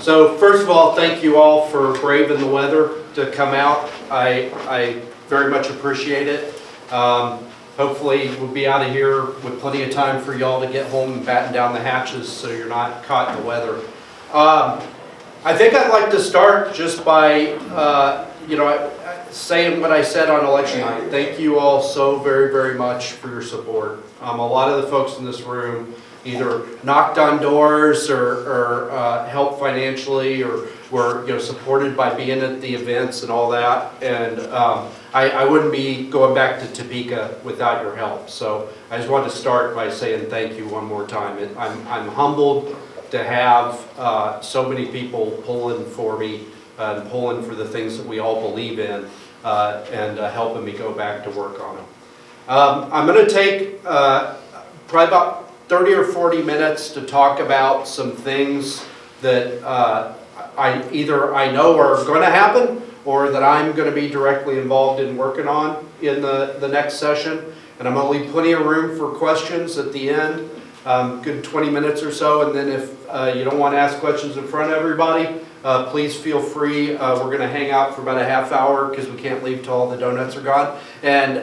So first of all, thank you all for braving the weather to come out. I very much appreciate it. Hopefully we'll be out of here with plenty of time for y'all to get home and batten down the hatches so you're not caught in the weather. I think I'd like to start just by, saying what I said on election night. Thank you all so very, very much for your support. A lot of the folks in this room either knocked on doors or helped financially or were supported by being at the events and all that. And I wouldn't be going back to Topeka without your help. So I just want to start by saying thank you one more time. I'm humbled to have so many people pulling for me and pulling for the things that we all believe in and helping me go back to work on them. I'm going to take probably about 30 or 40 minutes to talk about some things that either I know are going to happen or that I'm going to be directly involved in working on in the next session. And I'm going to leave plenty of room for questions at the end, good 20 minutes or so. And then if you don't want to ask questions in front of everybody, please feel free. We're going to hang out for about a half hour because we can't leave till all the donuts are gone. And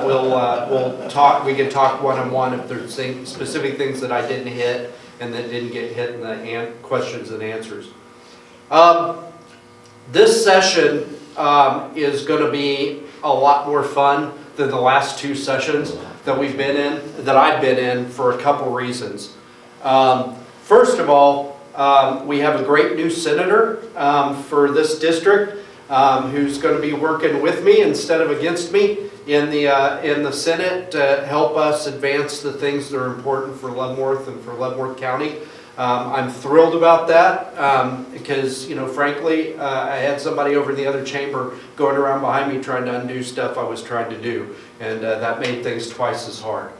we'll talk. We can talk one-on-one if there's specific things that I didn't hit and that didn't get hit in the questions and answers. This session is going to be a lot more fun than the last two sessions that I've been in for a couple reasons. First of all, we have a great new senator for this district who's going to be working with me instead of against me in the Senate to help us advance the things that are important for Leavenworth and for Leavenworth County. I'm thrilled about that because, frankly, I had somebody over in the other chamber going around behind me trying to undo stuff I was trying to do, and that made things twice as hard.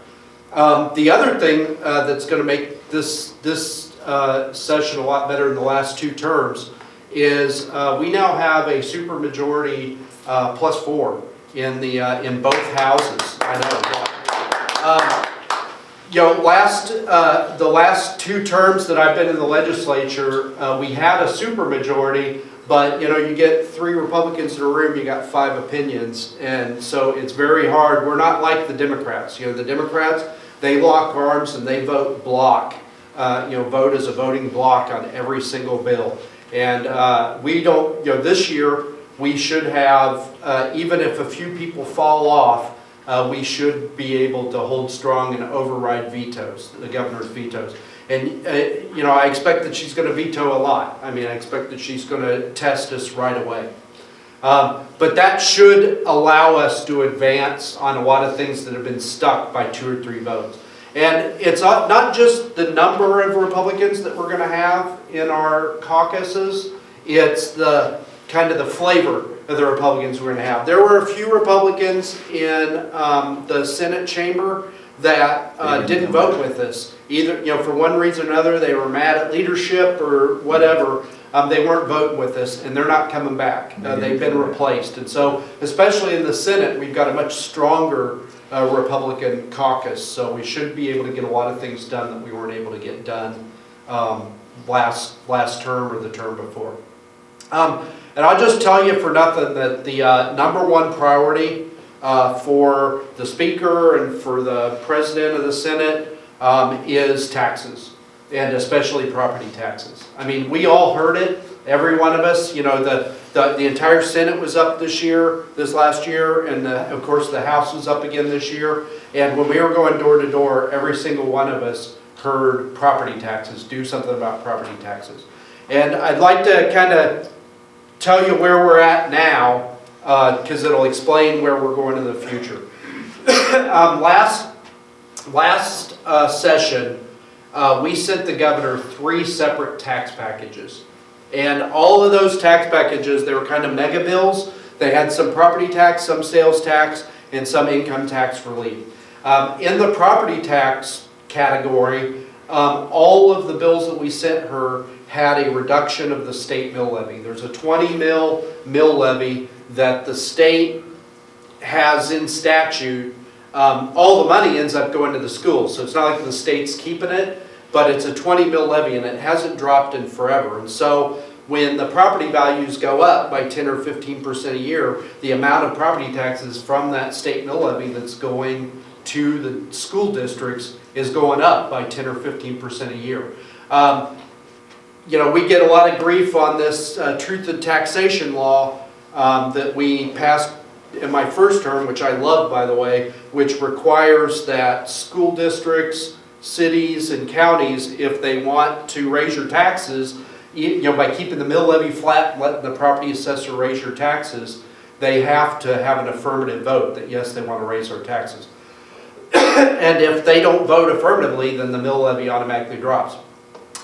The other thing that's going to make this session a lot better than the last two terms is we now have a supermajority +4 in both houses. I know. The last two terms that I've been in the legislature, we had a supermajority, but you get 3 Republicans in a room, you got 5 opinions, and so it's very hard. We're not like the Democrats. The Democrats, they lock arms and they vote block. Vote as a voting block on every single bill. And we don't, this year we should have, even if a few people fall off, we should be able to hold strong and override vetoes, the governor's vetoes. And, I expect that she's going to veto a lot. I expect that she's going to test us right away. But that should allow us to advance on a lot of things that have been stuck by 2 or 3 votes. And it's not just the number of Republicans that we're going to have in our caucuses, it's the kind of the flavor of the Republicans we're going to have. There were a few Republicans in the Senate chamber that didn't vote with us. Either, for one reason or another, they were mad at leadership or whatever. They weren't voting with us, and they're not coming back. They've been replaced. And so, especially in the Senate, we've got a much stronger Republican caucus, so we should be able to get a lot of things done that we weren't able to get done last term or the term before. And I'll just tell you for nothing that the number one priority for the Speaker and for the President of the Senate is taxes, and especially property taxes. We all heard it, every one of us. The entire Senate was up this last year, and of course the House was up again this year. And when we were going door to door, every single one of us heard property taxes, do something about property taxes. And I'd like to kind of tell you where we're at now, because it'll explain where we're going in the future. Last session, we sent the governor 3 separate tax packages. And all of those tax packages, they were kind of mega bills. They had some property tax, some sales tax, and some income tax relief. In the property tax category, all of the bills that we sent her had a reduction of the state mill levy. There's a 20 mill levy that the state has in statute. All the money ends up going to the schools, so it's not like the state's keeping it, but it's a 20 mill levy and it hasn't dropped in forever. And so when the property values go up by 10 or 15% a year, the amount of property taxes from that state mill levy that's going to the school districts is going up by 10 or 15% a year. You know, we get a lot of grief on this truth in taxation law that we passed in my first term, which I love, by the way, which requires that school districts, cities, and counties, if they want to raise your taxes, you know, by keeping the mill levy flat and letting the property assessor raise your taxes, they have to have an affirmative vote that yes, they want to raise our taxes. And if they don't vote affirmatively, then the mill levy automatically drops.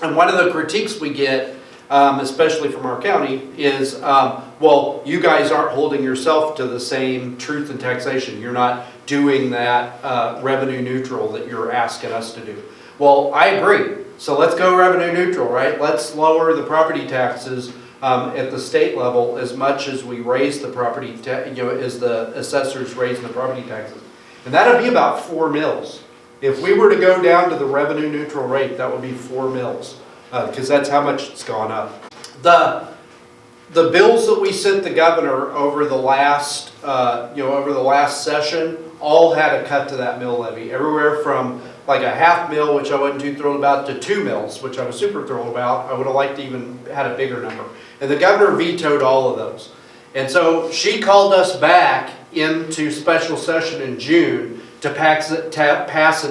And one of the critiques we get, especially from our county, is, well, you guys aren't holding yourself to the same truth in taxation. You're not doing that revenue neutral that you're asking us to do. Well, I agree. So let's go revenue neutral, right? Let's lower the property taxes at the state level as much as we raise the property, as the assessors raise the property taxes. And that would be about 4 mills. If we were to go down to the revenue neutral rate, that would be 4 mills, because that's how much it's gone up. The bills that we sent the governor over the last, over the last session, all had a cut to that mill levy, everywhere from like a half mill, which I wasn't too thrilled about, to 2 mills, which I was super thrilled about. I would have liked to even had a bigger number. And the governor vetoed all of those. And so she called us back into special session in June to pass a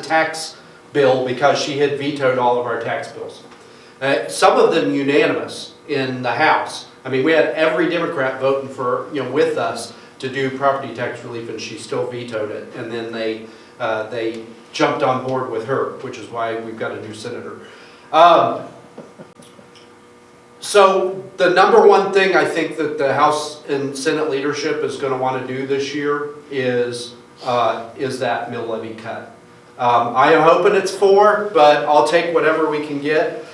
tax bill because she had vetoed all of our tax bills. Some of them unanimous in the House. I mean, we had every Democrat voting for, with us to do property tax relief, and she still vetoed it. And then they jumped on board with her, which is why we've got a new senator. So the number one thing I think that the House and Senate leadership is going to want to do this year is that mill levy cut. I am hoping it's 4, but I'll take whatever we can get.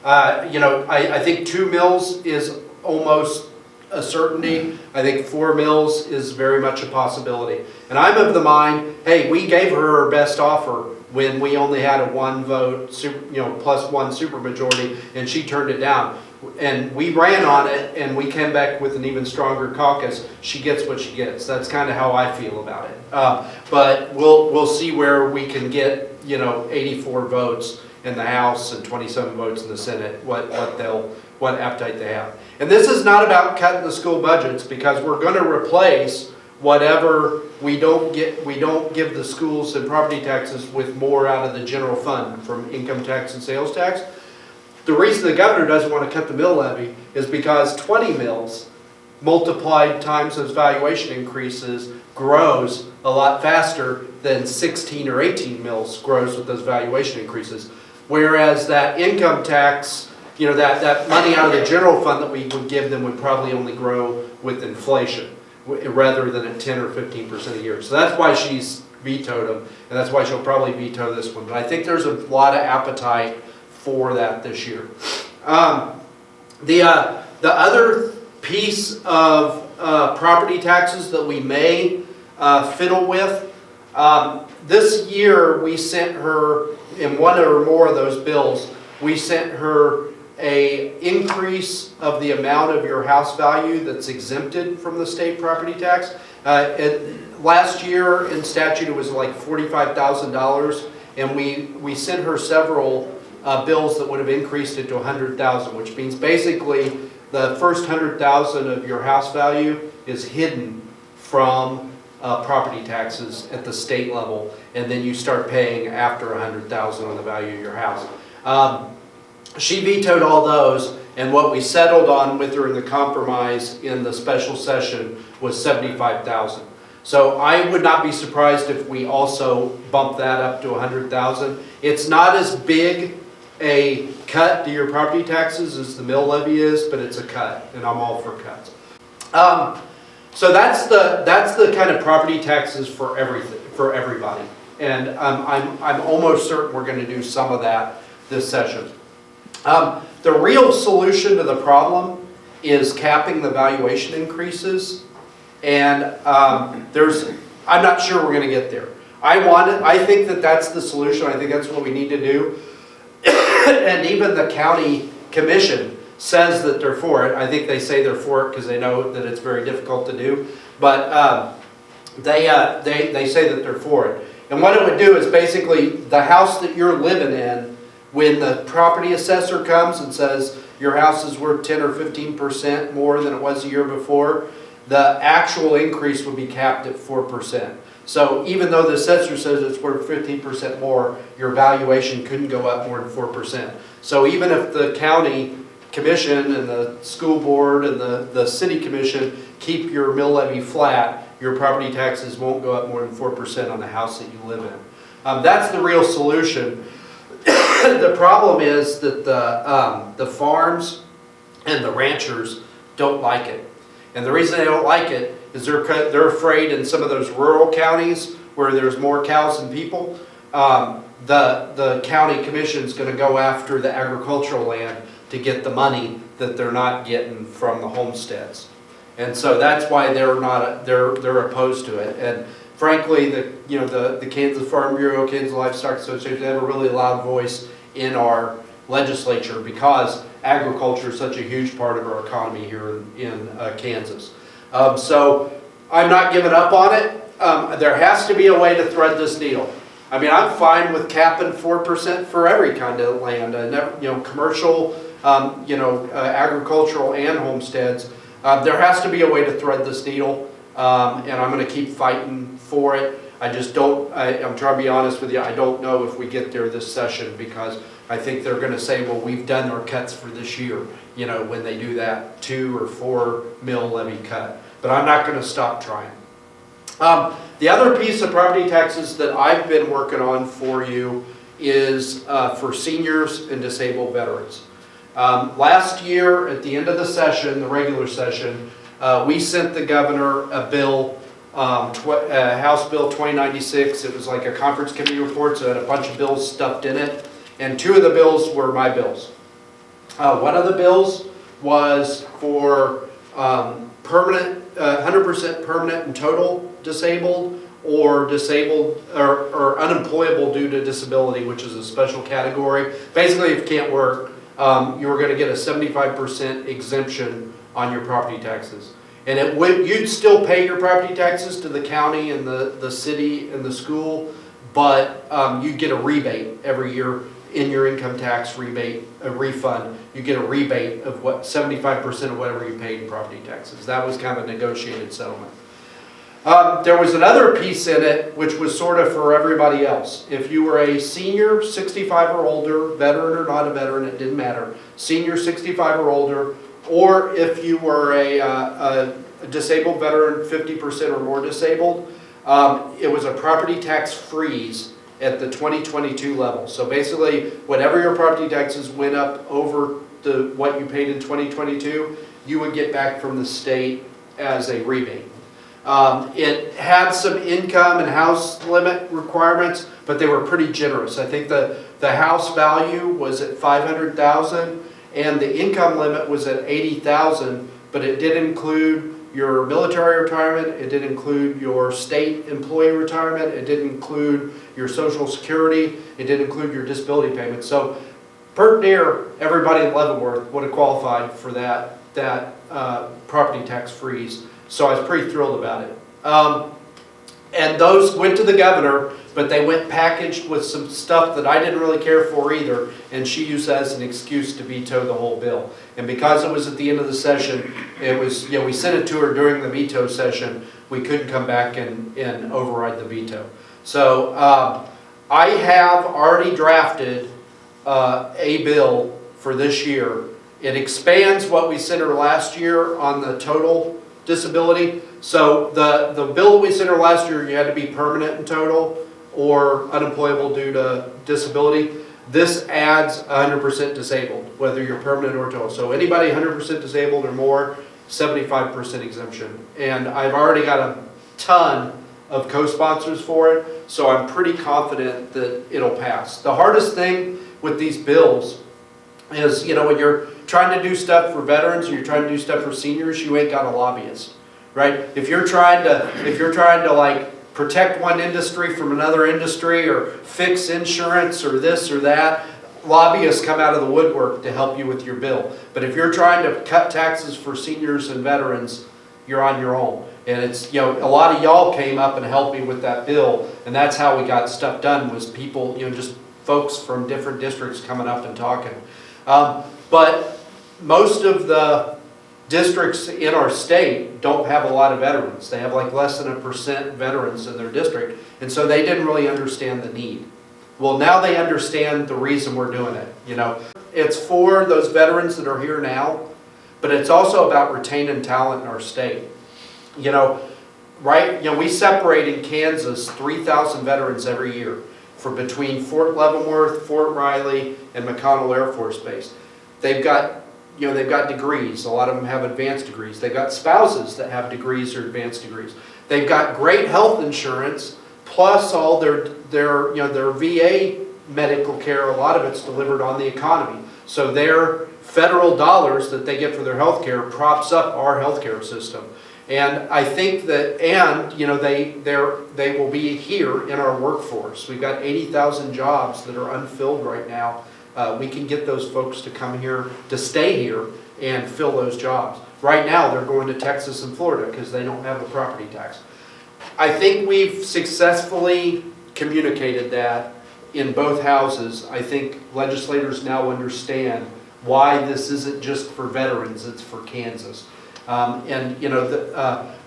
I think 2 mills is almost a certainty. I think 4 mills is very much a possibility. And I'm of the mind, hey, we gave her her best offer when we only had a 1 vote, plus 1 supermajority, and she turned it down. And we ran on it, and we came back with an even stronger caucus. She gets what she gets. That's kind of how I feel about it. But we'll see where we can get 84 votes in the House and 27 votes in the Senate. What appetite they have. And this is not about cutting the school budgets, because we're going to replace whatever we don't give the schools and property taxes with more out of the general fund from income tax and sales tax. The reason the governor doesn't want to cut the mill levy is because 20 mills multiplied times those valuation increases grows a lot faster than 16 or 18 mills grows with those valuation increases. Whereas that income tax, that money out of the general fund that we would give them would probably only grow with inflation rather than at 10 or 15% a year. So that's why she's vetoed them, and that's why she'll probably veto this one. But I think there's a lot of appetite for that this year. The other piece of property taxes that we may fiddle with, this year we sent her, in 1 or more of those bills, we sent her an increase of the amount of your house value that's exempted from the state property tax. Last year in statute it was like $45,000, and we sent her several bills that would have increased it to $100,000, which means basically the first $100,000 of your house value is hidden from property taxes at the state level, and then you start paying after $100,000 on the value of your house. She vetoed all those, and what we settled on with her in the compromise in the special session was $75,000. So I would not be surprised if we also bump that up to $100,000. It's not as big a cut to your property taxes as the mill levy is, but it's a cut, and I'm all for cuts. So that's the kind of property taxes for everybody, and I'm almost certain we're going to do some of that this session. The real solution to the problem is capping the valuation increases, and I'm not sure we're going to get there. I think that that's the solution. I think that's what we need to do. And even the county commission says that they're for it. I think they say they're for it because they know that it's very difficult to do, but they say that they're for it. And what it would do is basically the house that you're living in, when the property assessor comes and says your house is worth 10 or 15% more than it was a year before, the actual increase would be capped at 4%. So even though the assessor says it's worth 15% more, your valuation couldn't go up more than 4%. So even if the county commission and the school board and the city commission keep your mill levy flat, your property taxes won't go up more than 4% on the house that you live in. That's the real solution. The problem is that the farms and the ranchers don't like it. And the reason they don't like it is they're afraid in some of those rural counties where there's more cows than people, the county commission is going to go after the agricultural land to get the money that they're not getting from the homesteads. And so that's why they're opposed to it. And frankly, the Kansas Farm Bureau, Kansas Livestock Association, they have a really loud voice in our legislature because agriculture is such a huge part of our economy here in Kansas. So I'm not giving up on it. There has to be a way to thread this needle. I mean, I'm fine with capping 4% for every kind of land, commercial, agricultural and homesteads. There has to be a way to thread this needle, and I'm going to keep fighting for it. I just don't, I'm trying to be honest with you, I don't know if we get there this session because I think they're going to say, well, we've done our cuts for this year, when they do that 2 or 4 mill levy cut. But I'm not going to stop trying. The other piece of property taxes that I've been working on for you is for seniors and disabled veterans. Last year, at the end of the session, the regular session, we sent the governor a bill, House Bill 2096. It was like a conference committee report, so it had a bunch of bills stuffed in it. And 2 of the bills were my bills. One of the bills was for permanent, 100% permanent and total disabled, or disabled or unemployable due to disability, which is a special category. Basically, if you can't work, you were going to get a 75% exemption on your property taxes. And you'd still pay your property taxes to the county and the city and the school, but you'd get a rebate every year in your income tax rebate, a refund. You get a rebate of 75% of whatever you paid in property taxes. That was kind of a negotiated settlement. There was another piece in it which was sort of for everybody else. If you were a senior, 65 or older, veteran or not a veteran, it didn't matter. Senior, 65 or older, or if you were a disabled veteran, 50% or more disabled, it was a property tax freeze at the 2022 level. So basically, whatever your property taxes went up over what you paid in 2022, you would get back from the state as a rebate. It had some income and house limit requirements, but they were pretty generous. I think the house value was at $500,000 and the income limit was at $80,000, but it did include your military retirement, it did include your state employee retirement, it did include your Social Security, it did include your disability payment. So per near everybody in Leavenworth would have qualified for that property tax freeze. So I was pretty thrilled about it. And those went to the governor, but they went packaged with some stuff that I didn't really care for either, and she used that as an excuse to veto the whole bill. And because it was at the end of the session, it was, we sent it to her during the veto session, we couldn't come back and override the veto. So I have already drafted a bill for this year. It expands what we sent her last year on the total disability. So the bill that we sent her last year, you had to be permanent and total or unemployable due to disability. This adds 100% disabled, whether you're permanent or total. So anybody 100% disabled or more, 75% exemption. And I've already got a ton of co-sponsors for it, so I'm pretty confident that it'll pass. The hardest thing with these bills is, when you're trying to do stuff for veterans or you're trying to do stuff for seniors, you ain't got a lobbyist, right? If you're trying to like protect one industry from another industry or fix insurance or this or that, lobbyists come out of the woodwork to help you with your bill. But if you're trying to cut taxes for seniors and veterans, you're on your own. And it's, you know, a lot of y'all came up and helped me with that bill, and that's how we got stuff done, was people, you know, just folks from different districts coming up and talking. But most of the districts in our state don't have a lot of veterans. They have like less than 1% veterans in their district, and so they didn't really understand the need. Well, now they understand the reason we're doing it. You know, it's for those veterans that are here now, but it's also about retaining talent in our state. You know, right? You know, we separate in Kansas 3,000 veterans every year for between Fort Leavenworth, Fort Riley, and McConnell Air Force Base. They've got, you know, they've got degrees. A lot of them have advanced degrees. They've got spouses that have degrees or advanced degrees. They've got great health insurance, plus all their you know, their VA medical care. A lot of it's delivered on the economy. So their federal dollars that they get for their health care props up our healthcare system. And I think that, and you know, they will be here in our workforce. We've got 80,000 jobs that are unfilled right now. We can get those folks to come here, to stay here, and fill those jobs. Right now, they're going to Texas and Florida because they don't have a property tax. I think we've successfully communicated that in both houses. I think legislators now understand why this isn't just for veterans, it's for Kansas. And you know,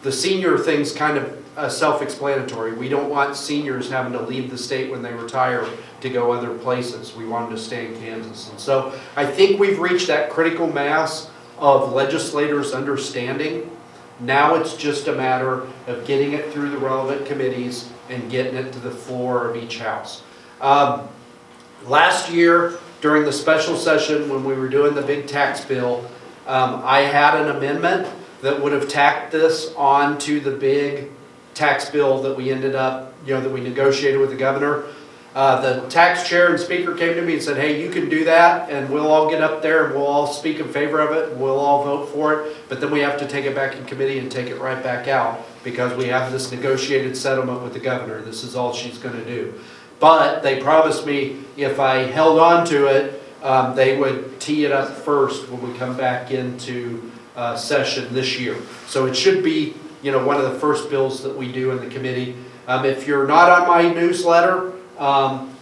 the senior thing's kind of self-explanatory. We don't want seniors having to leave the state when they retire to go other places. We want them to stay in Kansas. And so I think we've reached that critical mass of legislators understanding. Now it's just a matter of getting it through the relevant committees and getting it to the floor of each house. Last year, during the special session when we were doing the big tax bill, I had an amendment that would have tacked this onto the big tax bill that we ended up, you know, that we negotiated with the governor. The tax chair and speaker came to me and said, hey, you can do that, and we'll all get up there and we'll all speak in favor of it, and we'll all vote for it, but then we have to take it back in committee and take it right back out because we have this negotiated settlement with the governor. This is all she's going to do. But they promised me if I held on to it, they would tee it up first when we come back into session this year. So it should be, you know, one of the first bills that we do in the committee. If you're not on my newsletter,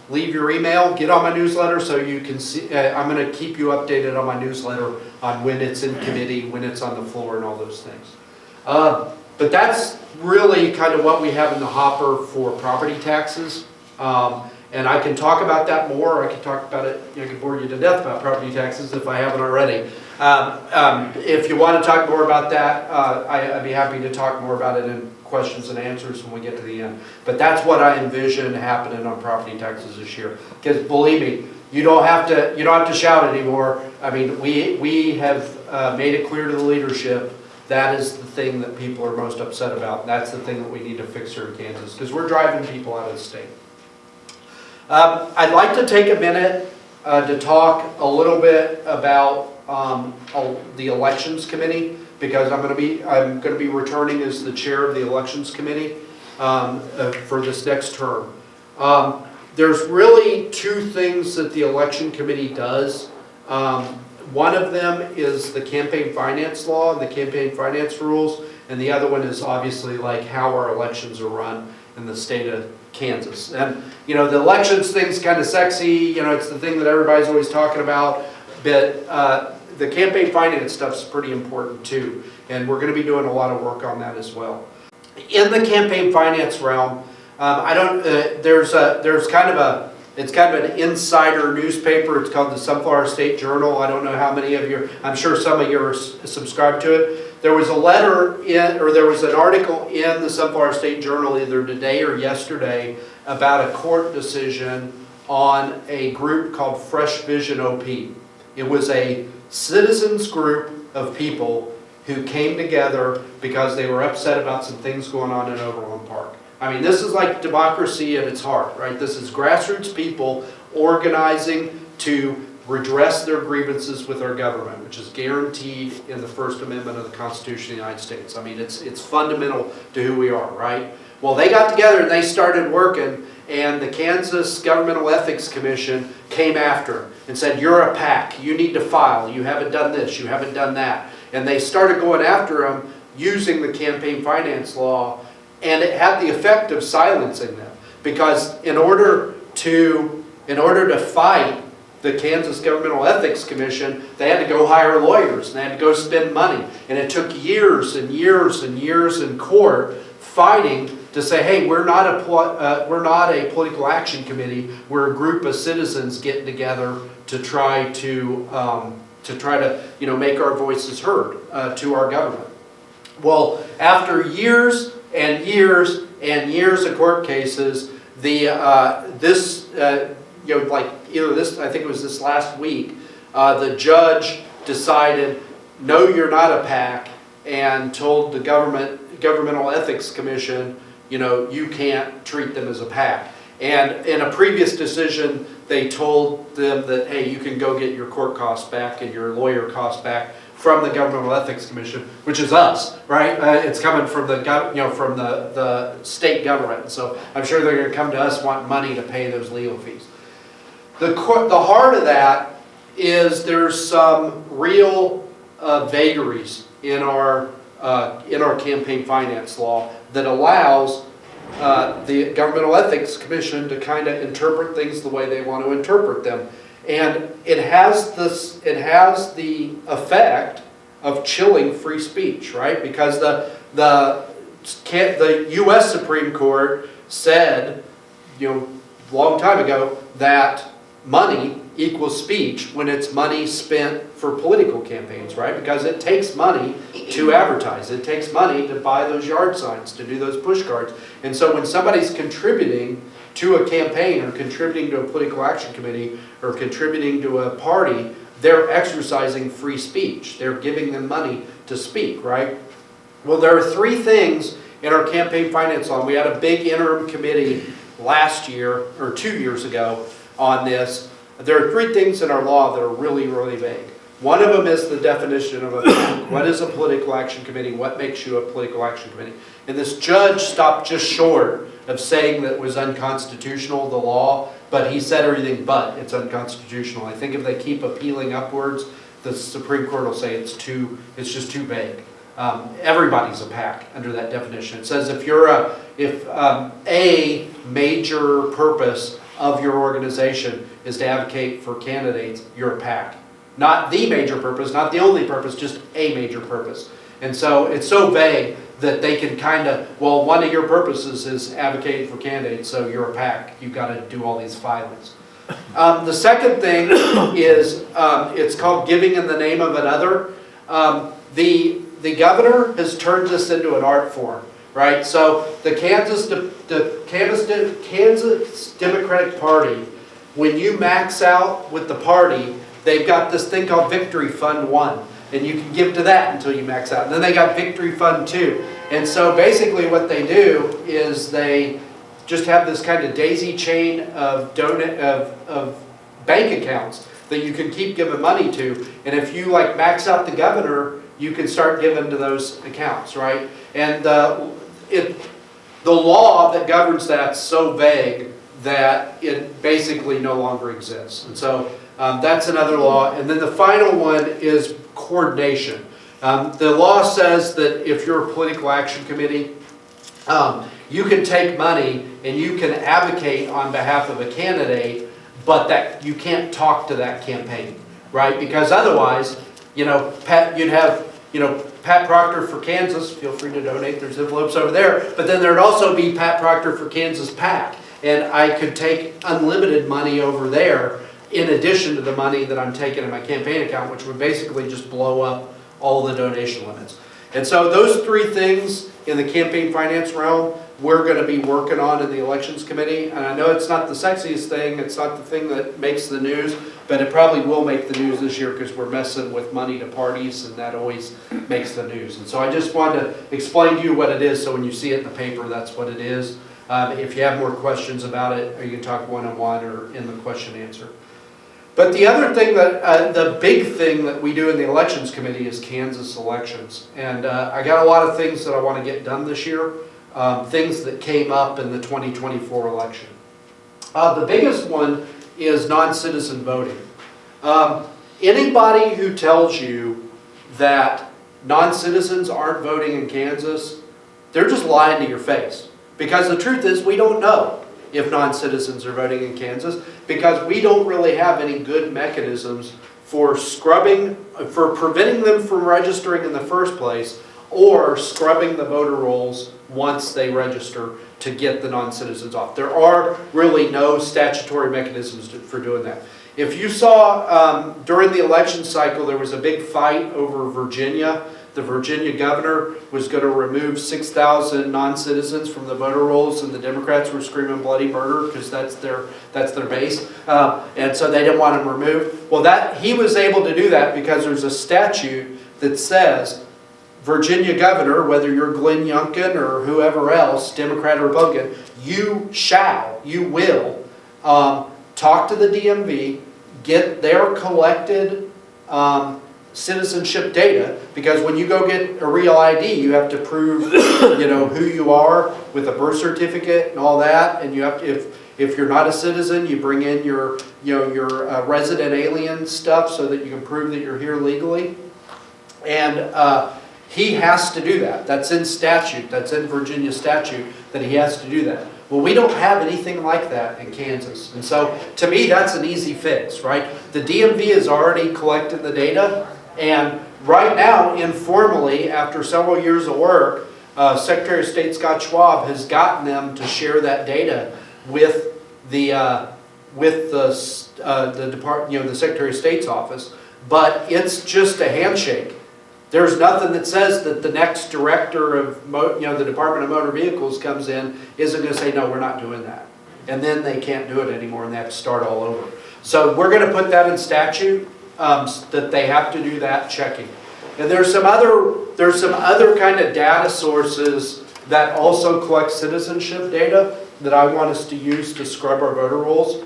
leave your email, get on my newsletter so you can see. I'm going to keep you updated on my newsletter on when it's in committee, when it's on the floor, and all those things. But that's really kind of what we have in the hopper for property taxes. And I can talk about that more. I can talk about it, I can bore you to death about property taxes if I haven't already. If you want to talk more about that, I'd be happy to talk more about it in questions and answers when we get to the end. But that's what I envision happening on property taxes this year. Because believe me, you don't have to shout anymore. I mean, we have made it clear to the leadership that is the thing that people are most upset about. That's the thing that we need to fix here in Kansas because we're driving people out of the state. I'd like to take a minute to talk a little bit about the Elections Committee because I'm going to be returning as the chair of the Elections Committee for this next term. There's really two things that the Election Committee does. One of them is the campaign finance law and the campaign finance rules, and the other one is obviously like how our elections are run in the state of Kansas. And you know, the elections thing's kind of sexy, you know, it's the thing that everybody's always talking about, but the campaign finance stuff's pretty important too, and we're going to be doing a lot of work on that as well. In the campaign finance realm, there's kind of an insider newspaper. It's called the Sunflower State Journal. I don't know how many of you, I'm sure some of you are subscribed to it. There was a letter in, or there was an article in the Sunflower State Journal either today or yesterday about a court decision on a group called Fresh Vision OP. It was a citizens group of people who came together because they were upset about some things going on in Overland Park. I mean, this is like democracy at its heart, right? This is grassroots people organizing to redress their grievances with our government, which is guaranteed in the First Amendment of the Constitution of the United States. I mean, it's fundamental to who we are, right? Well, they got together and they started working, and the Kansas Governmental Ethics Commission came after him and said, "You're a PAC, you need to file, you haven't done this, you haven't done that." And they started going after him using the campaign finance law, and it had the effect of silencing them. Because in order to fight the Kansas Governmental Ethics Commission, they had to go hire lawyers, and they had to go spend money. And it took years and years and years in court fighting to say, hey, we're not a political action committee. We're a group of citizens getting together to try to make our voices heard to our government. Well, after years and years and years of court cases, I think it was this last week, the judge decided, no, you're not a PAC, and told the Governmental Ethics Commission, you can't treat them as a PAC. And in a previous decision, they told them that, hey, you can go get your court costs back and your lawyer costs back from the Governmental Ethics Commission, which is us, right? It's coming from the state government. So I'm sure they're going to come to us wanting money to pay those legal fees. The heart of that is there's some real vagaries in our campaign finance law that allows the Governmental Ethics Commission to kind of interpret things the way they want to interpret them. And it has the effect of chilling free speech, right? Because the U.S. Supreme Court said, long time ago, that money equals speech when it's money spent for political campaigns, right? Because it takes money to advertise. It takes money to buy those yard signs, to do those push cards. And so when somebody's contributing to a campaign or contributing to a political action committee or contributing to a party, they're exercising free speech. They're giving them money to speak, right? Well, there are three things in our campaign finance law. We had a big interim committee last year or 2 years ago on this. There are three things in our law that are really, really vague. One of them is the definition of a PAC. What is a political action committee? What makes you a political action committee? And this judge stopped just short of saying that it was unconstitutional, the law, but he said everything but it's unconstitutional. I think if they keep appealing upwards, the Supreme Court will say it's just too vague. Everybody's a PAC under that definition. It says if a major purpose of your organization is to advocate for candidates, you're a PAC. Not the major purpose, not the only purpose, just a major purpose. And so it's so vague that they can kind of, well, one of your purposes is advocating for candidates, so you're a PAC. You've got to do all these filings. The second thing is it's called giving in the name of another. The governor has turned this into an art form, right? So the Kansas Democratic Party, when you max out with the party, they've got this thing called Victory Fund 1. And you can give to that until you max out. And then they got Victory Fund 2. And so basically what they do is they just have this kind of daisy chain of bank accounts that you can keep giving money to. And if you max out the governor, you can start giving to those accounts, right? And the law that governs that's so vague that it basically no longer exists. And so that's another law. And then the final one is coordination. The law says that if you're a political action committee, you can take money and you can advocate on behalf of a candidate, but that you can't talk to that campaign, right? Because otherwise, you'd have, Pat Proctor for Kansas, feel free to donate, there's envelopes over there, but then there'd also be Pat Proctor for Kansas PAC, and I could take unlimited money over there in addition to the money that I'm taking in my campaign account, which would basically just blow up all the donation limits. And so those three things in the campaign finance realm, we're going to be working on in the elections committee. And I know it's not the sexiest thing, it's not the thing that makes the news, but it probably will make the news this year because we're messing with money to parties, and that always makes the news. And so I just wanted to explain to you what it is, so when you see it in the paper, that's what it is. If you have more questions about it, or you can talk one-on-one or in the question answer. But the other thing the big thing that we do in the elections committee is Kansas elections. And I got a lot of things that I want to get done this year, things that came up in the 2024 election. The biggest one is non-citizen voting. Anybody who tells you that non-citizens aren't voting in Kansas, they're just lying to your face. Because the truth is, we don't know if non-citizens are voting in Kansas, because we don't really have any good mechanisms for scrubbing, for preventing them from registering in the first place, or scrubbing the voter rolls once they register to get the non-citizens off. There are really no statutory mechanisms for doing that. If you saw during the election cycle, there was a big fight over Virginia. The Virginia governor was going to remove 6,000 non-citizens from the voter rolls, and the Democrats were screaming bloody murder because that's their base, and so they didn't want him removed. Well, he was able to do that because there's a statute that says Virginia governor, whether you're Glenn Youngkin or whoever else, Democrat or Republican, you will talk to the DMV, get their collected citizenship data, because when you go get a real ID, you have to prove, who you are with a birth certificate and all that, and you have to, if you're not a citizen, you bring in your resident alien stuff so that you can prove that you're here legally, and he has to do that. That's in statute. That's in Virginia statute that he has to do that. Well, we don't have anything like that in Kansas. And so, to me, that's an easy fix, right? The DMV has already collected the data, and right now, informally, after several years of work, Secretary of State Scott Schwab has gotten them to share that data with the department, the Secretary of State's office. But it's just a handshake. There's nothing that says that the next director of the Department of Motor Vehicles comes in isn't going to say, no, we're not doing that. And then they can't do it anymore and they have to start all over. So we're going to put that in statute, that they have to do that checking. And there's some other kind of data sources that also collect citizenship data that I want us to use to scrub our voter rolls.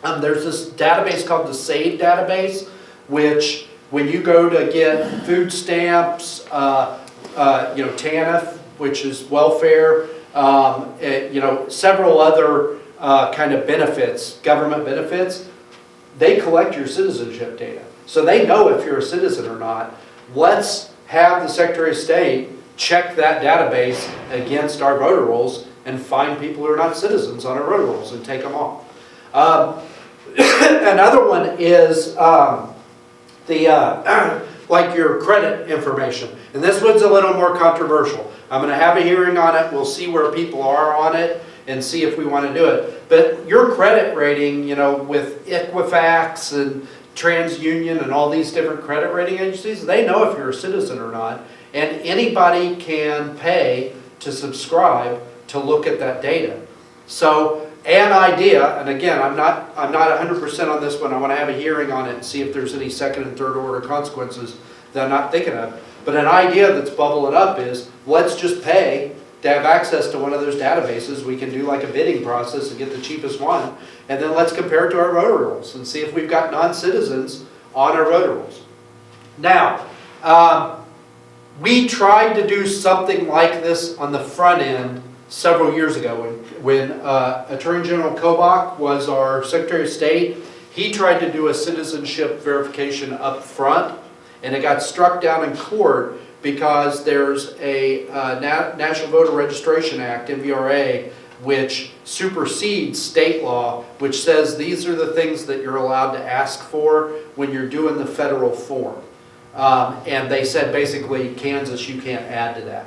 There's this database called the SAVE database, which when you go to get food stamps, TANF, which is welfare, several other kind of benefits, government benefits, they collect your citizenship data. So they know if you're a citizen or not. Let's have the Secretary of State check that database against our voter rolls and find people who are not citizens on our voter rolls and take them off. Another one is like your credit information. And this one's a little more controversial. I'm going to have a hearing on it. We'll see where people are on it and see if we want to do it. But your credit rating, with Equifax and TransUnion and all these different credit rating agencies, they know if you're a citizen or not. And anybody can pay to subscribe to look at that data. So an idea, and again, I'm not 100% on this one. I want to have a hearing on it and see if there's any second and third order consequences that I'm not thinking of. But an idea that's bubbling up is, let's just pay to have access to one of those databases. We can do like a bidding process and get the cheapest one, and then let's compare it to our voter rolls and see if we've got non-citizens on our voter rolls. Now, we tried to do something like this on the front end several years ago when Attorney General Kobach was our Secretary of State. He tried to do a citizenship verification up front, and it got struck down in court because there's a National Voter Registration Act, NVRA, which supersedes state law, which says these are the things that you're allowed to ask for when you're doing the federal form. And they said basically, Kansas, you can't add to that.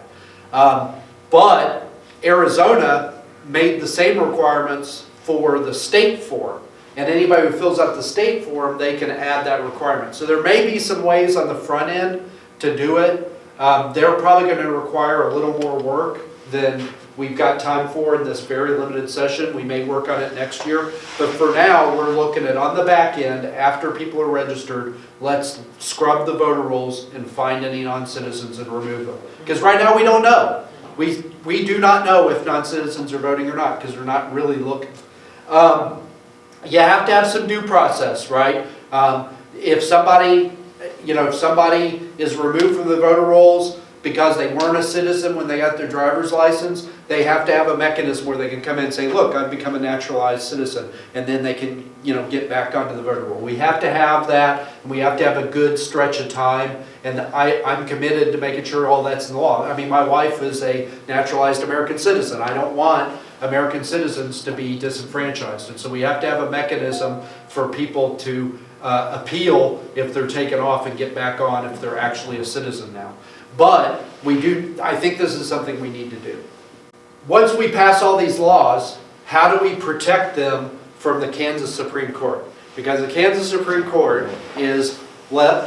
But Arizona made the same requirements for the state form. And anybody who fills out the state form, they can add that requirement. So there may be some ways on the front end to do it. They're probably going to require a little more work than we've got time for in this very limited session. We may work on it next year. But for now, we're looking at on the back end, after people are registered, let's scrub the voter rolls and find any non-citizens and remove them. Because right now we don't know. We do not know if non-citizens are voting or not because we're not really looking. You have to have some due process, right? If somebody is removed from the voter rolls, because they weren't a citizen when they got their driver's license, they have to have a mechanism where they can come in and say, look, I've become a naturalized citizen, and then they can, get back onto the voter roll. We have to have that, and we have to have a good stretch of time, and I'm committed to making sure all that's in the law. I mean, my wife is a naturalized American citizen. I don't want American citizens to be disenfranchised, and so we have to have a mechanism for people to appeal if they're taken off and get back on if they're actually a citizen now. But I think this is something we need to do. Once we pass all these laws, how do we protect them from the Kansas Supreme Court? Because the Kansas Supreme Court is,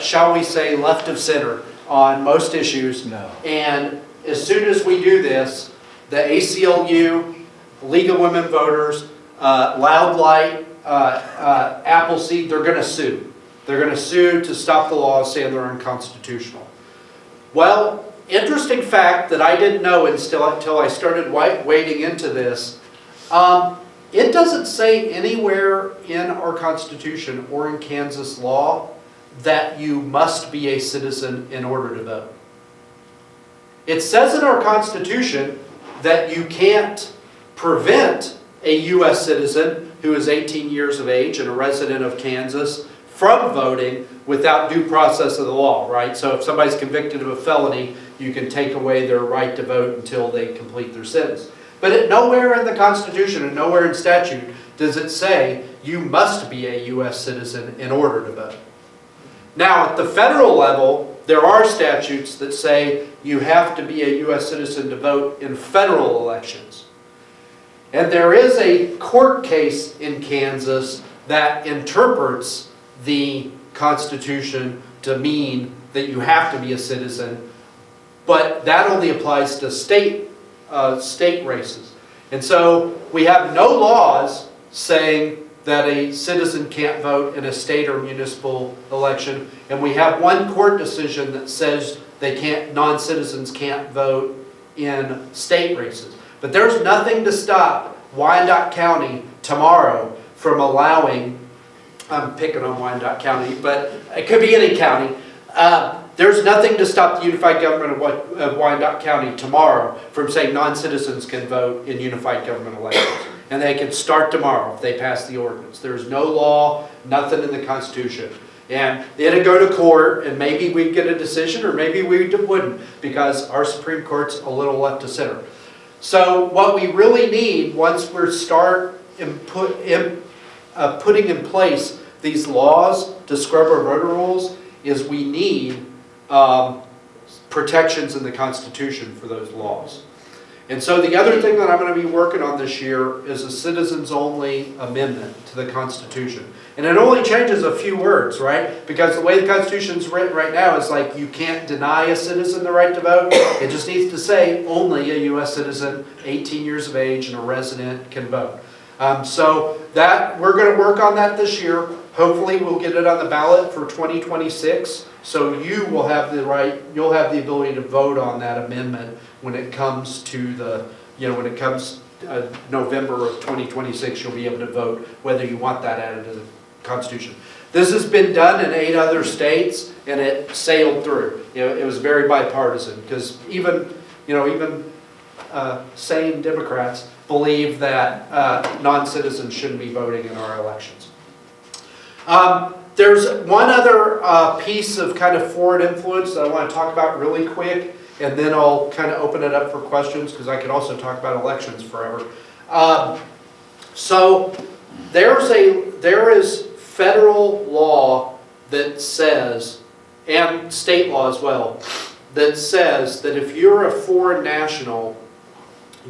shall we say, left of center on most issues. No. And as soon as we do this, the ACLU, League of Women Voters, Loud Light, Appleseed, they're going to sue. They're going to sue to stop the laws saying they're unconstitutional. Well, interesting fact that I didn't know until I started wading into this, it doesn't say anywhere in our Constitution or in Kansas law that you must be a citizen in order to vote. It says in our Constitution that you can't prevent a U.S. citizen who is 18 years of age and a resident of Kansas from voting without due process of the law, right? So if somebody's convicted of a felony, you can take away their right to vote until they complete their sentence. But nowhere in the Constitution and nowhere in statute does it say you must be a U.S. citizen in order to vote. Now, at the federal level, there are statutes that say you have to be a U.S. citizen to vote in federal elections. And there is a court case in Kansas that interprets the Constitution to mean that you have to be a citizen, but that only applies to state races. And so we have no laws saying that a citizen can't vote in a state or municipal election, and we have one court decision that says non-citizens can't vote in state races. But there's nothing to stop Wyandotte County tomorrow from allowing, I'm picking on Wyandotte County, but it could be any county. There's nothing to stop the unified government of Wyandotte County tomorrow from saying non-citizens can vote in unified government elections. And they can start tomorrow if they pass the ordinance. There's no law, nothing in the Constitution. And it'd go to court, and maybe we'd get a decision, or maybe we wouldn't, because our Supreme Court's a little left of center. So what we really need, once we start putting in place these laws to scrub our voter rolls, is we need protections in the Constitution for those laws. And so the other thing that I'm going to be working on this year is a citizens-only amendment to the Constitution. And it only changes a few words, right? Because the way the Constitution's written right now is like you can't deny a citizen the right to vote. It just needs to say only a U.S. citizen, 18 years of age, and a resident can vote. So that we're going to work on that this year. Hopefully we'll get it on the ballot for 2026. So you will have the right, you'll have the ability to vote on that amendment when it comes to the, when it comes November of 2026, you'll be able to vote whether you want that added to the Constitution. This has been done in 8 other states, and it sailed through. It was very bipartisan, because even sane Democrats believe that non-citizens shouldn't be voting in our elections. There's one other piece of kind of foreign influence that I want to talk about really quick, and then I'll kind of open it up for questions, because I could also talk about elections forever. So there is federal law that says, and state law as well, that says that if you're a foreign national,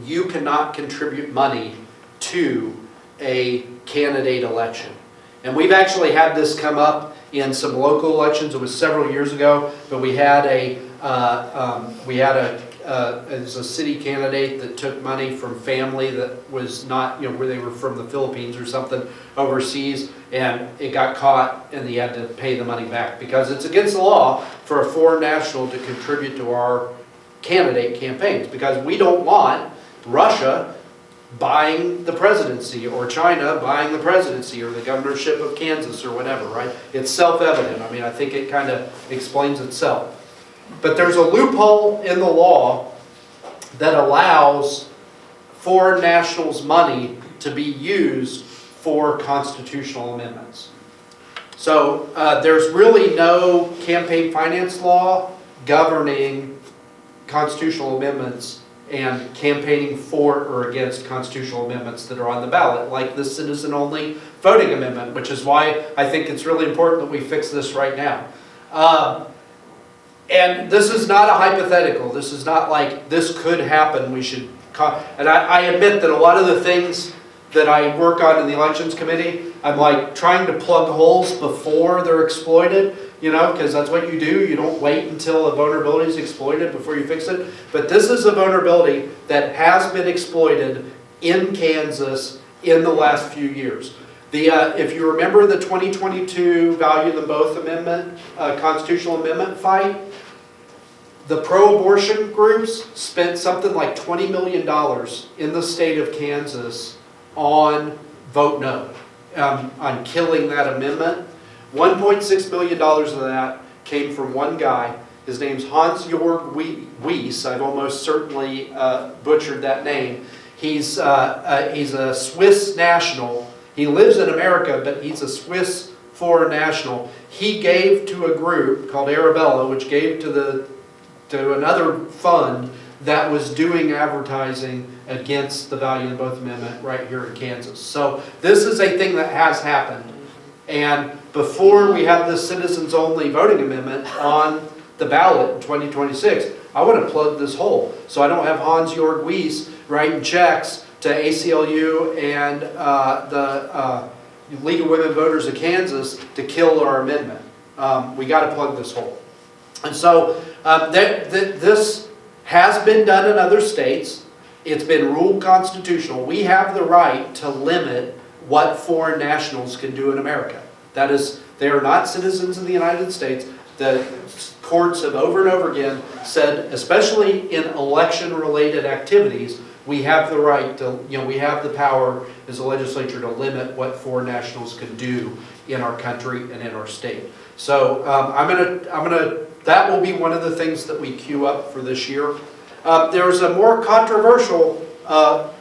you cannot contribute money to a candidate election. And we've actually had this come up in some local elections. It was several years ago, but we had a city candidate that took money from family that was not, where they were from the Philippines or something overseas, and it got caught, and he had to pay the money back because it's against the law for a foreign national to contribute to our candidate campaigns, because we don't want Russia buying the presidency, or China buying the presidency, or the governorship of Kansas, or whatever, right? It's self-evident. I mean, I think it kind of explains itself. But there's a loophole in the law that allows foreign nationals' money to be used for constitutional amendments. So there's really no campaign finance law governing constitutional amendments and campaigning for or against constitutional amendments that are on the ballot, like the citizen-only voting amendment, which is why I think it's really important that we fix this right now. And this is not a hypothetical. This is not like this could happen. We should, and I admit that a lot of the things that I work on in the elections committee, I'm like trying to plug holes before they're exploited, you know, because that's what you do. You don't wait until a vulnerability is exploited before you fix it. But this is a vulnerability that has been exploited in Kansas in the last few years. If you remember the 2022 Value Them Both Amendment, constitutional amendment fight, the pro-abortion groups spent something like $20 million in the state of Kansas on vote no, on killing that amendment. $1.6 million of that came from one guy. His name's Hans-Jörg Wyss. I've almost certainly butchered that name. He's a Swiss national. He lives in America, but he's a Swiss foreign national. He gave to a group called Arabella, which gave to another fund that was doing advertising against the Value Them Both Amendment right here in Kansas. So this is a thing that has happened. And before we have this citizens-only voting amendment on the ballot in 2026, I want to plug this hole so I don't have Hans-Jörg Wyss writing checks to ACLU and the League of Women Voters of Kansas to kill our amendment. We got to plug this hole. And so this has been done in other states. It's been ruled constitutional. We have the right to limit what foreign nationals can do in America. That is, they are not citizens of the United States. The courts have over and over again said, especially in election-related activities, we have the right to, we have the power as a legislature to limit what foreign nationals can do in our country and in our state. So that will be one of the things that we queue up for this year. There's a more controversial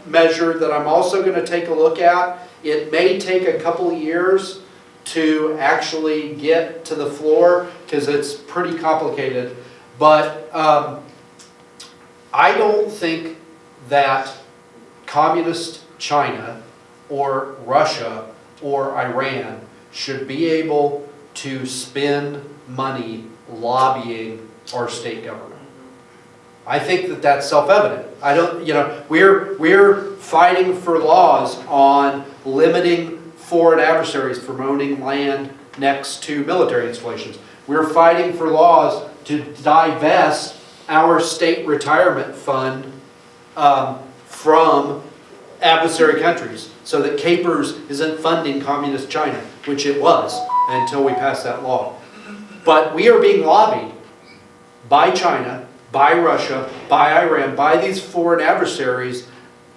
measure that I'm also going to take a look at. It may take a couple of years to actually get to the floor because it's pretty complicated. But I don't think that communist China or Russia or Iran should be able to spend money lobbying our state government. I think that that's self-evident. I don't, we're fighting for laws on limiting foreign adversaries from owning land next to military installations. We're fighting for laws to divest our state retirement fund from adversary countries so that Capers isn't funding communist China, which it was until we passed that law. But we are being lobbied by China, by Russia, by Iran, by these foreign adversaries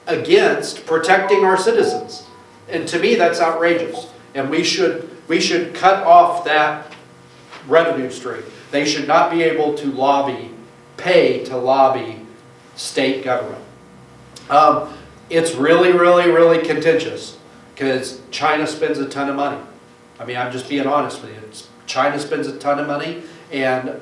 against protecting our citizens. And to me, that's outrageous. And we should cut off that revenue stream. They should not be able to pay to lobby state government. It's really, really, really contentious because China spends a ton of money. I mean, I'm just being honest with you. China spends a ton of money, and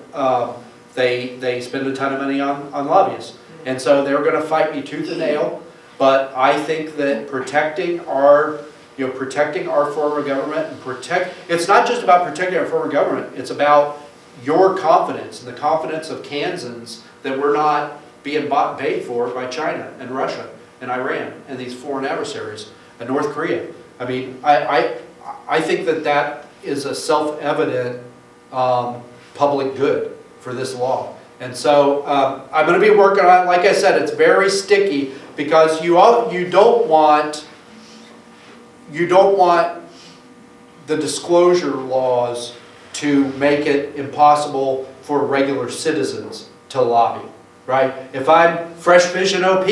they spend a ton of money on lobbyists. And so they're going to fight me tooth and nail. But I think that protecting our form of government and it's not just about protecting our form of government. It's about your confidence and the confidence of Kansans that we're not being bought and paid for by China and Russia and Iran and these foreign adversaries and North Korea. I mean, I think that is a self-evident public good for this law. And so I'm going to be working on it. Like I said, it's very sticky because you don't want the disclosure laws to make it impossible for regular citizens to lobby, right? If I'm Fresh Vision OP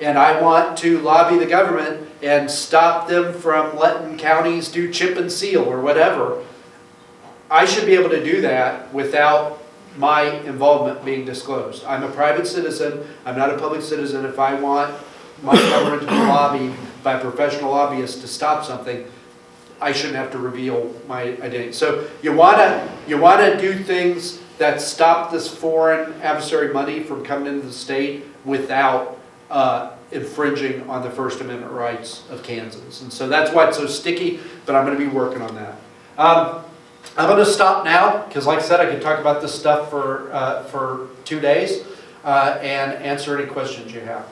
and I want to lobby the government and stop them from letting counties do chip and seal or whatever, I should be able to do that without my involvement being disclosed. I'm a private citizen, I'm not a public citizen. If I want my government to be lobbied by a professional lobbyist to stop something, I shouldn't have to reveal my identity. So you wanna do things that stop this foreign adversary money from coming into the state without infringing on the First Amendment rights of Kansans. And so that's why it's so sticky, but I'm going to be working on that. I'm going to stop now, because like I said, I could talk about this stuff for 2 days and answer any questions you have.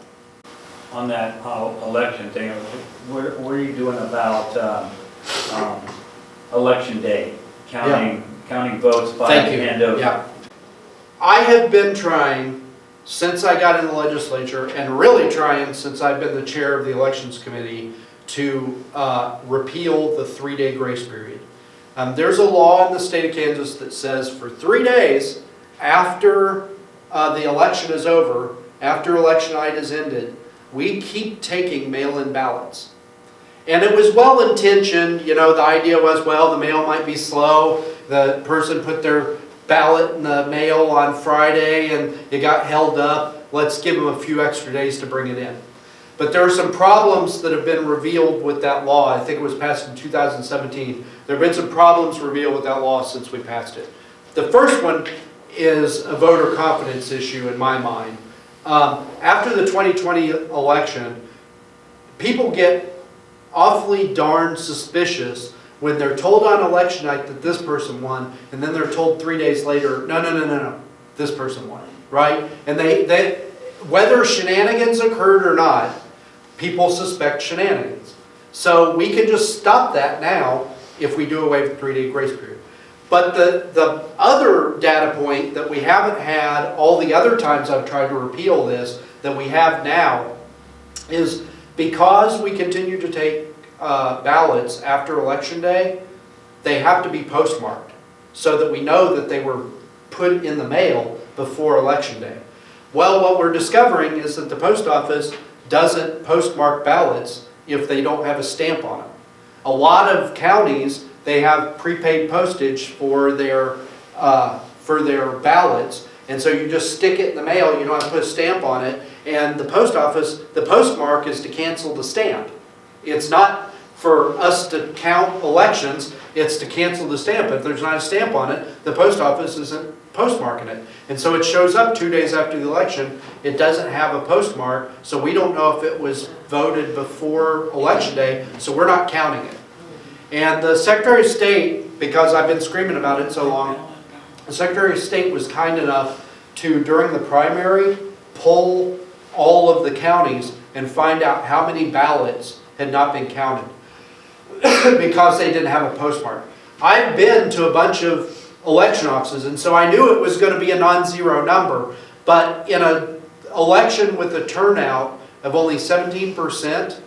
On that election thing, what are you doing about election day? Counting votes by hand over? Yeah. I have been trying since I got in the legislature, and really trying since I've been the chair of the elections committee, to repeal the 3-day grace period. There's a law in the state of Kansas that says for 3 days after the election is over, after election night is ended, we keep taking mail-in ballots. And it was well-intentioned, you know, the idea was, well, the mail might be slow, the person put their ballot in the mail on Friday and it got held up, let's give them a few extra days to bring it in. But there are some problems that have been revealed with that law. I think it was passed in 2017. There have been some problems revealed with that law since we passed it. The first one is a voter confidence issue in my mind. After the 2020 election, people get awfully darn suspicious when they're told on election night that this person won, and then they're told 3 days later, no, this person won, right? And they whether shenanigans occurred or not, people suspect shenanigans. So we can just stop that now if we do away with the 3-day grace period. But the other data point that we haven't had all the other times I've tried to repeal this, that we have now, is because we continue to take ballots after election day, they have to be postmarked so that we know that they were put in the mail before election day. Well, what we're discovering is that the post office doesn't postmark ballots if they don't have a stamp on them. A lot of counties, they have prepaid postage for their ballots, and so you just stick it in the mail, you don't have to put a stamp on it, and the post office, the postmark is to cancel the stamp. It's not for us to count elections, it's to cancel the stamp. If there's not a stamp on it, the post office isn't postmarking it. And so it shows up 2 days after the election, it doesn't have a postmark, so we don't know if it was voted before election day, so we're not counting it. And the Secretary of State, because I've been screaming about it so long, the Secretary of State was kind enough to, during the primary, pull all of the counties and find out how many ballots had not been counted because they didn't have a postmark. I've been to a bunch of election offices, and so I knew it was going to be a non-zero number, but in an election with a turnout of only 17%,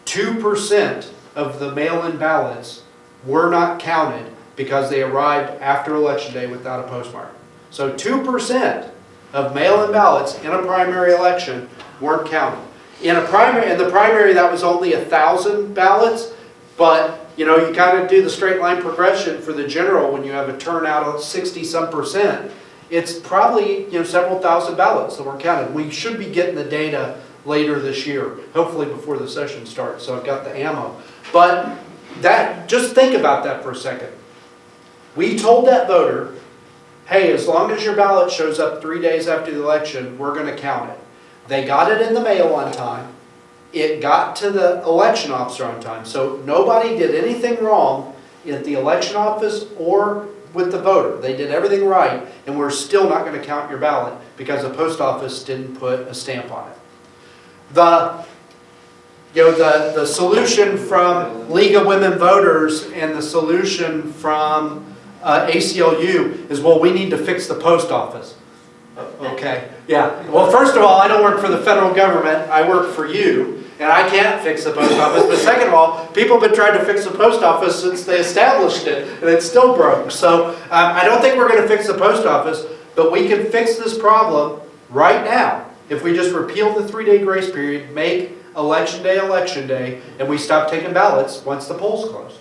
2% of the mail-in ballots were not counted because they arrived after election day without a postmark. So 2% of mail-in ballots in a primary election weren't counted. In the primary, that was only 1,000 ballots, but you know, you kind of do the straight line progression for the general when you have a turnout of 60-some%. It's probably, you know, several thousand ballots that weren't counted. We should be getting the data later this year, hopefully before the session starts, so I've got the ammo. But that, just think about that for a second. We told that voter, hey, as long as your ballot shows up 3 days after the election, we're going to count it. They got it in the mail on time. It got to the election officer on time. So nobody did anything wrong at the election office or with the voter. They did everything right, and we're still not going to count your ballot because the post office didn't put a stamp on it. The solution from League of Women Voters and the solution from ACLU is, well, we need to fix the post office. Okay, yeah. Well, first of all, I don't work for the federal government. I work for you, and I can't fix the post office. But second of all, people have been trying to fix the post office since they established it, and it's still broke. So I don't think we're going to fix the post office, but we can fix this problem right now if we just repeal the 3-day grace period, make election day, and we stop taking ballots once the polls close.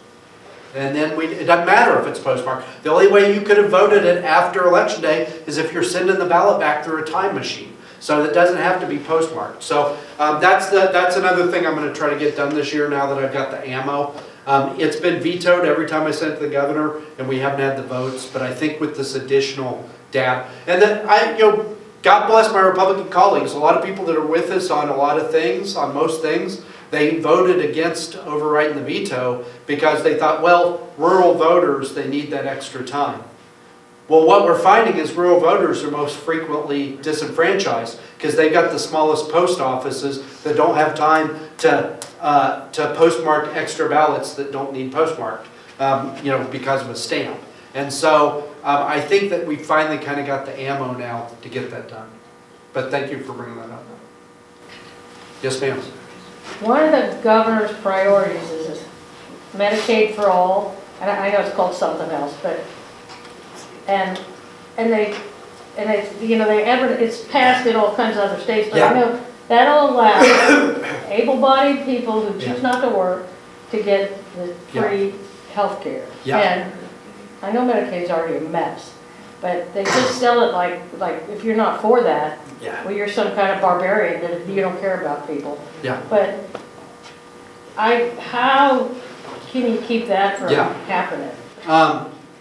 And then it doesn't matter if it's postmarked. The only way you could have voted it after Election Day is if you're sending the ballot back through a time machine. So it doesn't have to be postmarked. So that's another thing I'm going to try to get done this year now that I've got the ammo. It's been vetoed every time I sent it to the governor, and we haven't had the votes. But I think with this additional data, and then God bless my Republican colleagues. A lot of people that are with us on a lot of things, on most things, they voted against overriding the veto because they thought, well, rural voters, they need that extra time. Well, what we're finding is rural voters are most frequently disenfranchised because they've got the smallest post offices that don't have time to postmark extra ballots that don't need postmarked, because of a stamp. And so I think that we finally kind of got the ammo now to get that done. But thank you for bringing that up. Yes, ma'am. One of the governor's priorities is Medicaid for all, and I know it's called something else, but it's passed in all kinds of other states, but I know that'll allow able-bodied people who choose not to work to get the free health care. Yeah. And I know Medicaid's already a mess, but they just sell it like if you're not for that, well, you're some kind of barbarian that you don't care about people. Yeah. But how can you keep that from happening?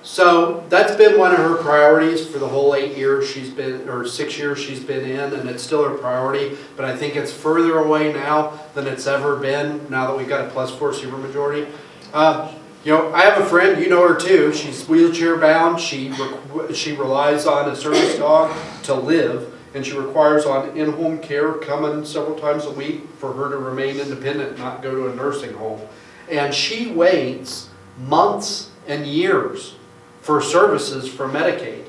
So that's been one of her priorities for the whole 8 years she's been, or 6 years she's been in, and it's still her priority, but I think it's further away now than it's ever been, now that we've got a +4 supermajority. I have a friend, you know her too, she's wheelchair bound, she relies on a service dog to live, and she requires on in-home care coming several times a week for her to remain independent, not go to a nursing home. And she waits months and years for services from Medicaid.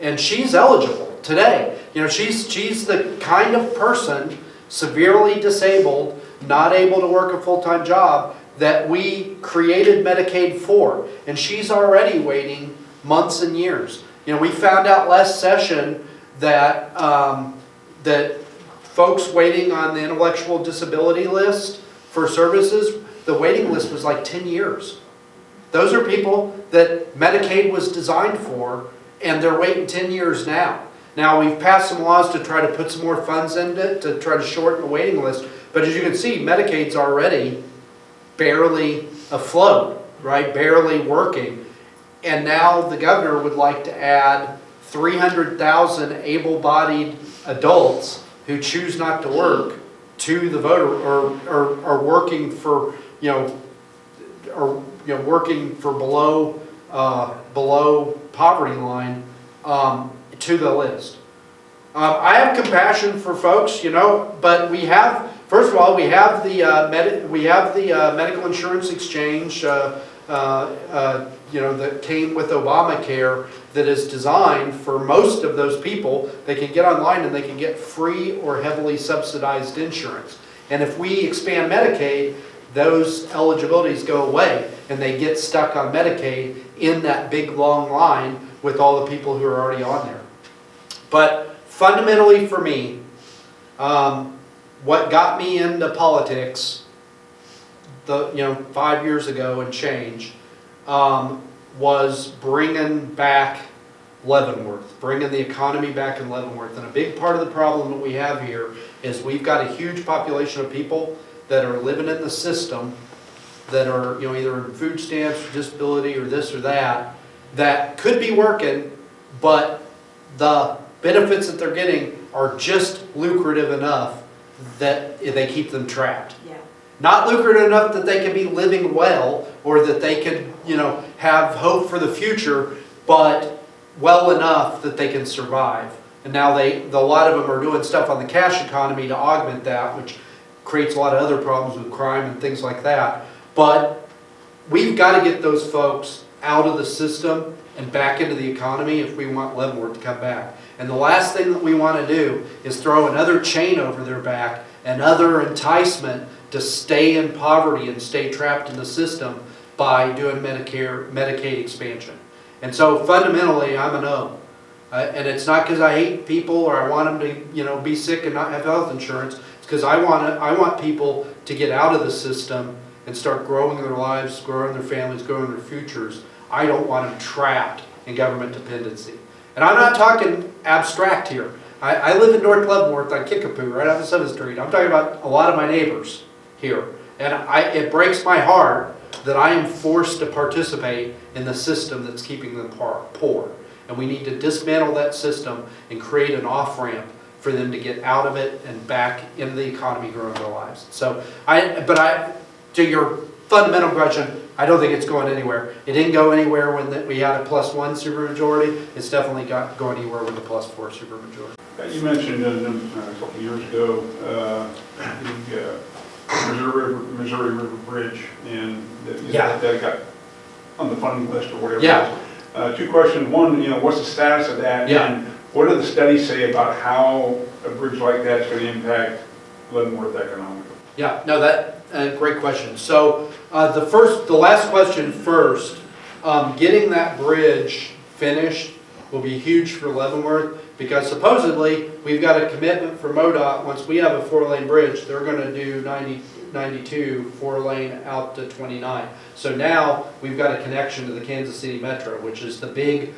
And she's eligible today. She's the kind of person, severely disabled, not able to work a full-time job, that we created Medicaid for. And she's already waiting months and years. We found out last session that that folks waiting on the intellectual disability list for services, the waiting list was like 10 years. Those are people that Medicaid was designed for, and they're waiting 10 years now. Now, we've passed some laws to try to put some more funds into it, to try to shorten the waiting list. But as you can see, Medicaid's already barely afloat, right? Barely working. And now the governor would like to add 300,000 able-bodied adults who choose not to work to the voter, or are working for, working for below poverty line, to the list. I have compassion for folks, but we have, first of all, we have the medical insurance exchange, that came with Obamacare, that is designed for most of those people. They can get online and they can get free or heavily subsidized insurance. And if we expand Medicaid, those eligibilities go away and they get stuck on Medicaid in that big long line with all the people who are already on there. But fundamentally for me, what got me into politics 5 years ago and change, was bringing back Leavenworth, bringing the economy back in Leavenworth. And a big part of the problem that we have here is we've got a huge population of people that are living in the system, that are either in food stamps, or disability, or this or that, that could be working, but the benefits that they're getting are just lucrative enough that they keep them trapped. Yeah. Not lucrative enough that they can be living well, or that they could, have hope for the future, but well enough that they can survive. And now a lot of them are doing stuff on the cash economy to augment that, which creates a lot of other problems with crime and things like that. But we've got to get those folks out of the system and back into the economy if we want Leavenworth to come back. And the last thing that we want to do is throw another chain over their back, another enticement to stay in poverty and stay trapped in the system by doing Medicaid expansion. And so fundamentally, I'm a no. And it's not because I hate people or I want them to be sick and not have health insurance. It's because I want people to get out of the system and start growing their lives, growing their families, growing their futures, I don't want them trapped in government dependency. And I'm not talking abstract here. I live in North Leavenworth on Kickapoo, right off of 7th Street. I'm talking about a lot of my neighbors here. And it breaks my heart that I am forced to participate in the system that's keeping them poor. And we need to dismantle that system and create an off-ramp for them to get out of it and back into the economy, growing their lives. So, to your fundamental question, I don't think it's going anywhere. It didn't go anywhere when we had a +1 supermajority. It's definitely not going anywhere with a +4 supermajority. You mentioned a couple of years ago the Missouri River Bridge, and that got on the funding list or whatever. Yeah. Two questions. One, what's the status of that? Yeah. And what do the studies say about how a bridge like that is going to impact Leavenworth economically? Yeah, no, great question. So the last question first, getting that bridge finished will be huge for Leavenworth, because supposedly we've got a commitment from MoDOT. Once we have a 4-lane bridge, they're going to do 92 4-lane out to 29. So now we've got a connection to the Kansas City Metro, which is the big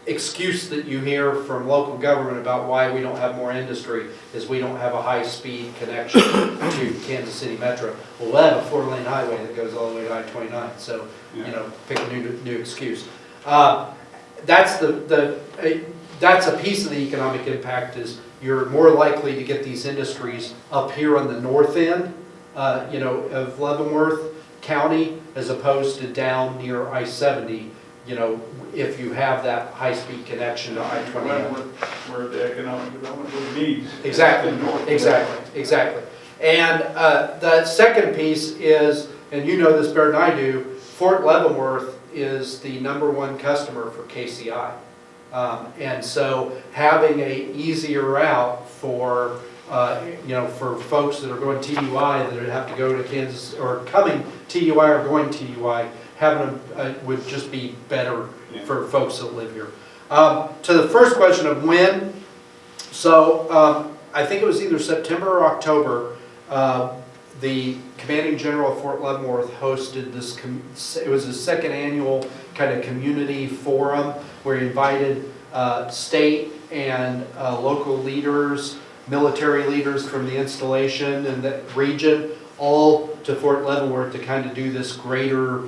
excuse that you hear from local government about why we don't have more industry, is we don't have a high-speed connection to Kansas City Metro. Well, we have a 4-lane highway that goes all the way to I-29, so pick a new excuse. That's that's a piece of the economic impact, is you're more likely to get these industries up here on the north end, of Leavenworth County, as opposed to down near I-70, if you have that high-speed connection to I-29. Where the economic development really needs. Exactly. And the second piece is, and you know this better than I do, Fort Leavenworth is the #1 customer for KCI. And so having a easier route for for folks that are going TUI that would have to go to Kansas, or coming TUI or going TUI, having would just be better for folks that live here. To the first question of when, so I think it was either September or October, the Commanding General of Fort Leavenworth hosted this, it was his second annual kind of community forum where he invited state and local leaders, military leaders from the installation and the region, all to Fort Leavenworth to kind of do this greater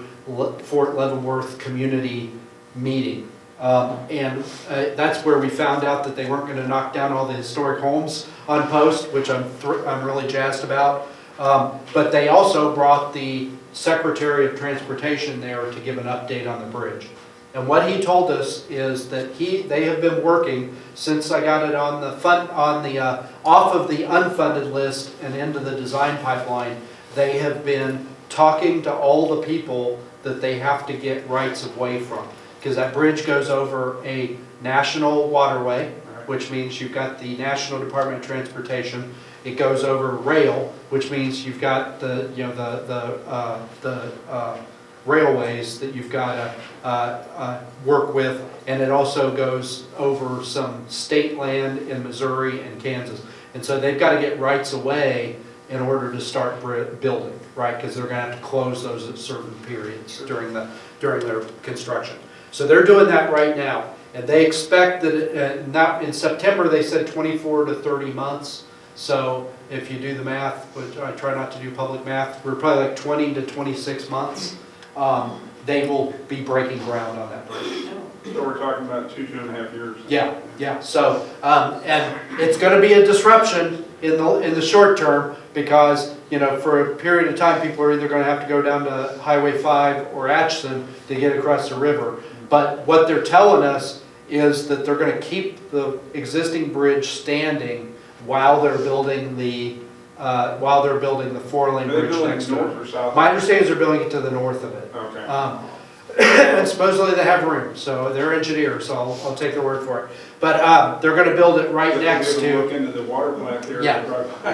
Fort Leavenworth community meeting. And that's where we found out that they weren't going to knock down all the historic homes on post, which I'm really jazzed about. But they also brought the Secretary of Transportation there to give an update on the bridge. And what he told us is that they have been working since I got it on the off of the unfunded list and into the design pipeline. They have been talking to all the people that they have to get rights of way from, because that bridge goes over a national waterway, which means you've got the National Department of Transportation. It goes over rail, which means you've got the railways that you've got to work with, and it also goes over some state land in Missouri and Kansas. And so they've got to get rights of way in order to start building, right? Because they're going to have to close those at certain periods during their construction. So they're doing that right now, and they expect that now in September they said 24 to 30 months. So if you do the math, which I try not to do public math, we're probably like 20 to 26 months. They will be breaking ground on that bridge. So we're talking about 2.5 years. Yeah. So and it's going to be a disruption in the short term, because for a period of time people are either going to have to go down to Highway 5 or Atchison to get across the river. But what they're telling us is that they're going to keep the existing bridge standing while they're building the 4-lane bridge next door. North or south? My understanding is they're building it to the north of it. Okay. And supposedly they have room, so they're engineers, so I'll take their word for it. But they're going to build it right next to. Look into the water plant there. Yeah,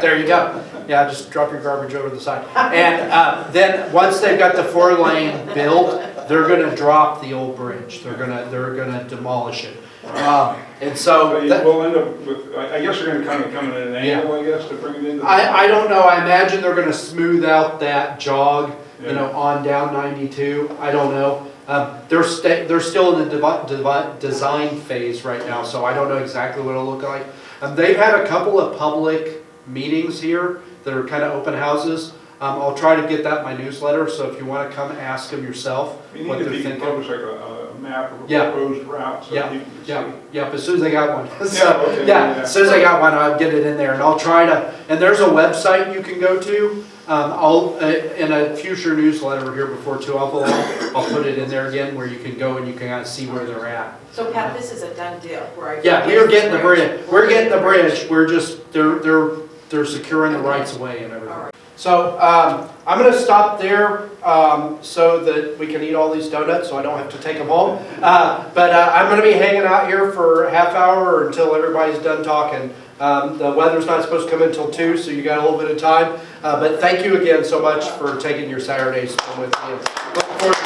there you go. Yeah, just drop your garbage over the side. And then once they've got the 4-lane built, they're going to drop the old bridge. They're going to demolish it. And so we'll end up with, I guess they're going to kind of come in at an angle, I guess, to bring it into. I don't know. I imagine they're going to smooth out that jog you know, on down 92, I don't know. They're still in the design phase right now, so I don't know exactly what it'll look like. They've had a couple of public meetings here that are kind of open houses. I'll try to get that in my newsletter, so if you want to come ask them yourself You what need they're to thinking. publish like a map of a Yeah. proposed route so Yeah, people can see. Yep, as soon as I got one. Yeah, So, okay, yeah, yeah. as soon as I got one, I'll get it in there, and I'll try to, and there's a website you can go to. In a future newsletter here before too long, I'll put it in there again where you can go and you can kind of see where they're at. So Pat, this is a done deal, right? Yeah, we are getting the bridge, we're getting the bridge, we're just, they're securing the rights of way and everything. All right. So, I'm gonna stop there, so that we can eat all these donuts, so I don't have to take them home. But I'm gonna be hanging out here for a half hour or until everybody's done talking. The weather's not supposed to come until 2, so you got a little bit of time. But thank you again so much for taking your Saturday to spend with me. Looking forward to